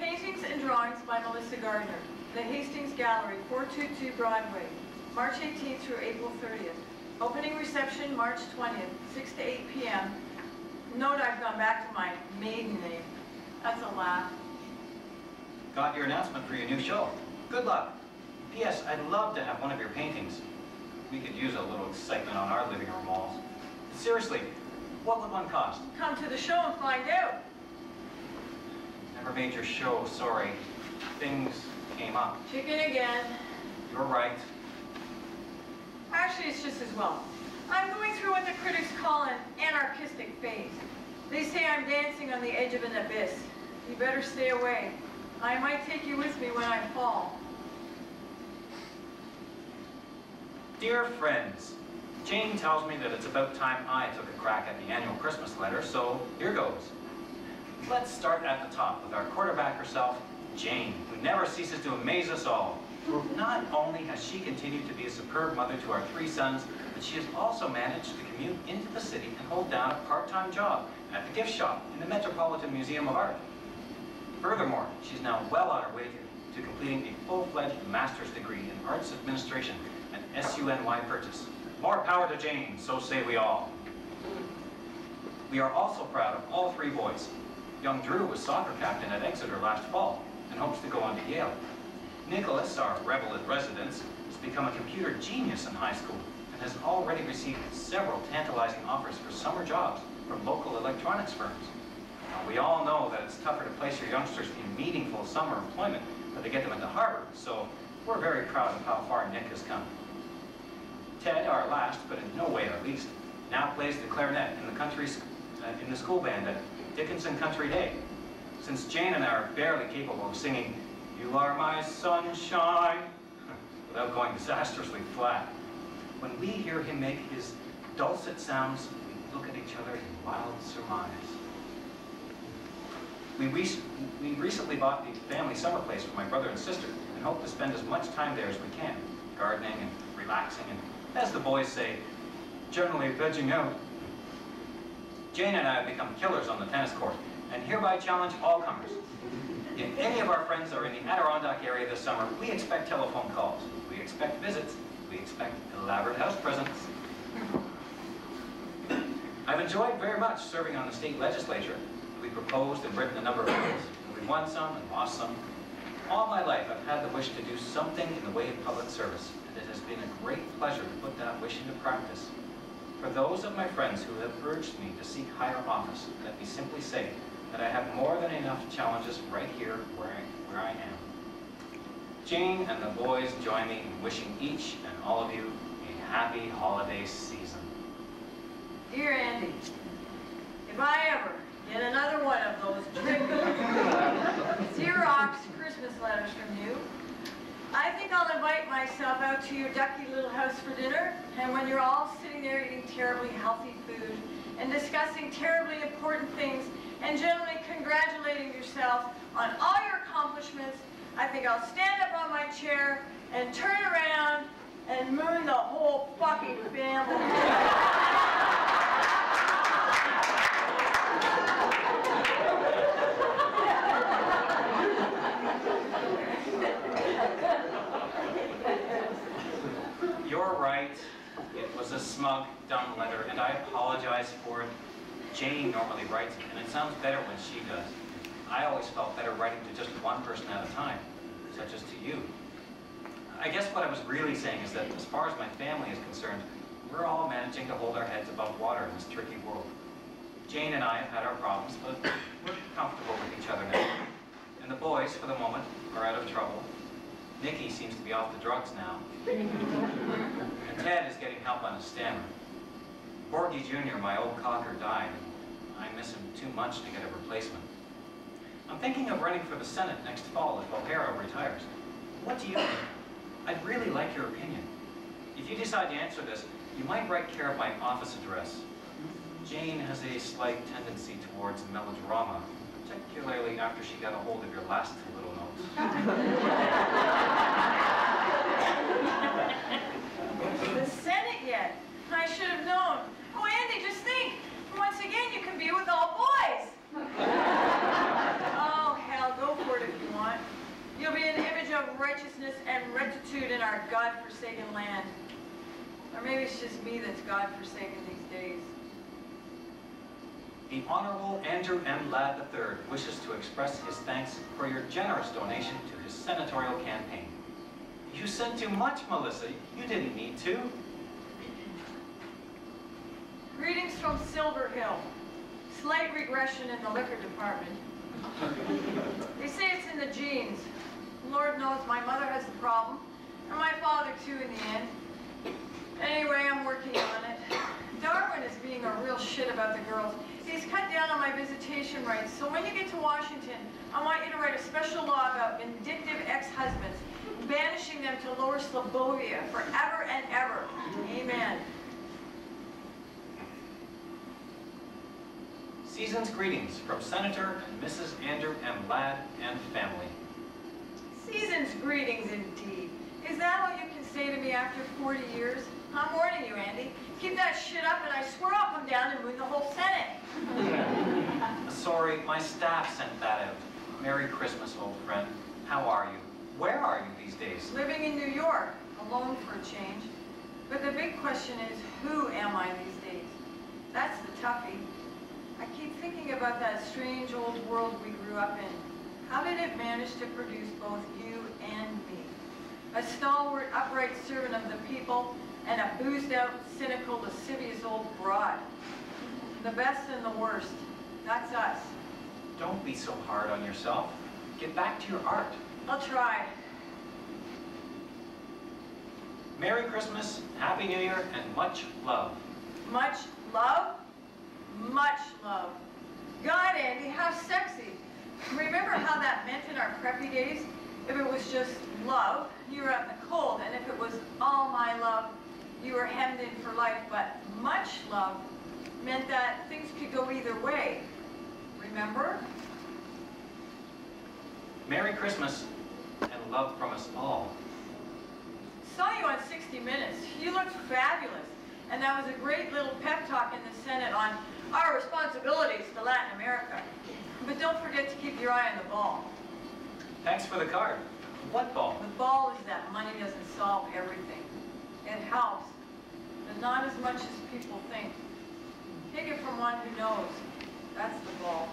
Paintings and Drawings by Melissa Gardner. The Hastings Gallery, 422 Broadway, March 18th through April 30th. Opening reception, March 20th, 6 to 8 p.m. Note I've gone back to my maiden name. That's a laugh. Got your announcement for your new show. Good luck. P.S. I'd love to have one of your paintings. We could use a little excitement on our living room walls. Seriously, what would one cost? Come to the show and find out. Never made your show, sorry. Things came up. Chicken again. You're right. Actually, it's just as well. I'm going through what the critics call an anarchistic phase. They say I'm dancing on the edge of an abyss. You better stay away. I might take you with me when I fall. Dear friends, Jane tells me that it's about time I took a crack at the annual Christmas letter, so here goes. Let's start at the top with our quarterback herself, Jane, who never ceases to amaze us all. Not only has she continued to be a superb mother to our 3 sons, but she has also managed to commute into the city and hold down a part-time job at the gift shop in the Metropolitan Museum of Art. Furthermore, she's now well on her way to completing a full-fledged master's degree in arts administration at SUNY Purchase. More power to Jane, so say we all. We are also proud of all 3 boys. Young Drew was soccer captain at Exeter last fall and hopes to go on to Yale. Nicholas, our rebel in residence, has become a computer genius in high school and has already received several tantalizing offers for summer jobs from local electronics firms. Now, we all know that it's tougher to place your youngsters in meaningful summer employment than to get them into Harvard, so we're very proud of how far Nick has come. Ted, our last, but in no way our least, now plays the clarinet in the school band at Dickinson Country Day. Since Jane and I are barely capable of singing "You Are My Sunshine" without going disastrously flat, when we hear him make his dulcet sounds, we look at each other in wild surmise. We recently bought the family summer place for my brother and sister and hope to spend as much time there as we can, gardening and relaxing and, as the boys say, generally vegging out. Jane and I have become killers on the tennis court and hereby challenge all comers. If any of our friends are in the Adirondack area this summer, we expect telephone calls, we expect visits, we expect elaborate house presents. I've enjoyed very much serving on the state legislature. We proposed and written a number of bills. We won some and lost some. All my life I've had the wish to do something in the way of public service, and it has been a great pleasure to put that wish into practice. For those of my friends who have urged me to seek higher office, let me simply say that I have more than enough challenges right here where I am. Jane and the boys join me in wishing each and all of you a happy holiday season. Dear Andy, if I ever get another one of those tricky Xerox Christmas letters from you, I think I'll invite myself out to your ducky little house for dinner, and when you're all sitting there eating terribly healthy food and discussing terribly important things and generally congratulating yourself on all your accomplishments, I think I'll stand up on my chair and turn around and moon the whole fucking family. You're right. It was a smug, dumb letter, and I apologize for it. Jane normally writes it, and it sounds better when she does. I always felt better writing to just one person at a time, such as to you. I guess what I was really saying is that as far as my family is concerned, we're all managing to hold our heads above water in this tricky world. Jane and I have had our problems, but we're comfortable with each other now. And the boys, for the moment, are out of trouble. Nicky seems to be off the drugs now. And Ted is getting help on his stammer. Porgy Jr., my old cocker, died, and I miss him too much to get a replacement. I'm thinking of running for the Senate next fall if O'Hara retires. What do you think? I'd really like your opinion. If you decide to answer this, you might write care of my office address. Jane has a slight tendency towards melodrama, particularly after she got a hold of your last 2 little notes. The Senate yet? I should have known. Oh, Andy, just think. Once again, you can be with all boys. Oh, hell, go for it if our God-forsaken land. Or maybe it's just me that's God-forsaken these days. The Honorable Andrew M. Ladd III wishes to express his thanks for your generous donation to his senatorial campaign. You sent too much, Melissa. You didn't need to. Greetings from Silver Hill. Slight regression in the liquor department. They say it's in the genes. Lord knows my mother has the problem, and my father too in the end. Anyway, I'm working on it. Darwin is being a real shit about the girls. He's cut down on my visitation rights, so when you get to Washington, I want you to write a special law about vindictive ex-husbands, banishing them to Lower Slobovia forever and ever. Amen. Season's greetings from Senator and Mrs. Andrew M. Ladd and family. Season's greetings indeed. Is that what you can say to me after 40 years? I'm warning you, Andy. Keep that shit up and I swear I'll come down and win the whole Senate. Sorry, my staff sent that out. Merry Christmas, old friend. How are you? Where are you these days? Living in New York, alone for a change. But the big question is, who am I these days? That's the toughie. I keep thinking about that strange old world we grew up in. How did it manage to produce both you and me? A stalwart, upright servant of the people, and a boozed-out, cynical, lascivious old broad. The best and the worst. That's us. Don't be so hard on yourself. Get back to your art. I'll try. Merry Christmas, Happy New Year, and much love. Much love? Much love. God, Andy, how sexy. Remember how that meant in our preppy days? If it was just love, you were out in the cold, and if it was all my love, you were hemmed in for life. But much love meant that things could go either way. Remember? Merry Christmas, and love from us all. Saw you on 60 Minutes. You looked fabulous. And that was a great little pep talk in the Senate on our responsibilities to Latin America. But don't forget to keep your eye on the ball. Thanks for the card. What ball? The ball is that money doesn't solve everything. It helps, but not as much as people think. Take it from one who knows. That's the ball.